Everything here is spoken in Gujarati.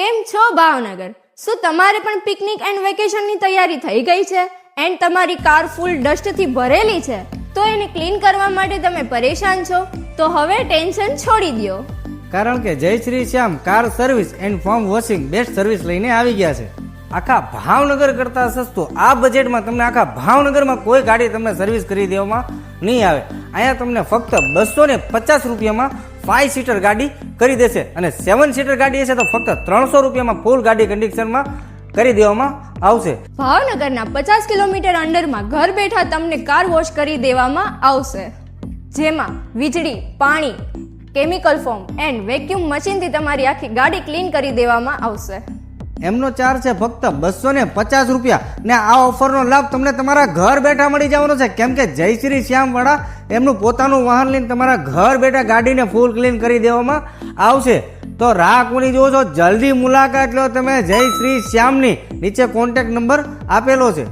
કેમ છો ભાવનગર? શું તમારે પણ પિકનિક એન્ડ વેકેશનની તૈયારી થઈ ગઈ છે એન્ડ તમારી કાર ફૂલ ડસ્ટથી ભરેલી છે? તો એને ક્લીન કરવા માટે તમે પરેશાન છો? તો હવે ટેન્શન છોડી દો, કારણ કે Jai Shri Shyam car service and foam washing best service લઈને આવી ગયા છે. આખા ભાવનગર કરતાં સસ્તું આ બજેટમાં તમને આખા ભાવનગરમાં કોઈ ગાડી તમને સર્વિસ કરી દેવામાં નહીં આવે. અહીંયા તમને ફક્ત 250 રૂપિયામાં 5 સીટર ગાડી કરી દેશે અને 7 સીટર ગાડી હશે તો ફક્ત 300 રૂપિયામાં ફૂલ ગાડી કન્ડિશનમાં કરી દેવામાં આવશે. ભાવનગરના 50 કિલોમીટર અંડરમાં ઘર બેઠા તમને કાર વોશ કરી દેવામાં આવશે, જેમાં વીજળી, પાણી, કેમિકલ ફોર્મ એન્ડ વેક્યુમ મશીનથી તમારી આખી ગાડી ક્લીન કરી દેવામાં આવશે. એમનો ચાર્જ છે ફક્ત 250 રૂપિયા ને આ ઓફરનો લાભ તમને તમારા ઘર બેઠા મળી જવાનો છે, કેમ કે જય શ્રી શ્યામ વાળા એમનું પોતાનું વાહન લઈને તમારા ઘર બેઠા ગાડીને ફૂલ ક્લીન કરી દેવામાં આવશે. તો રાહ કોની જોવો છો? જલ્દી મુલાકાત લો તમે જય શ્રી શ્યામની. નીચે કોન્ટેક્ટ નંબર આપેલો છે.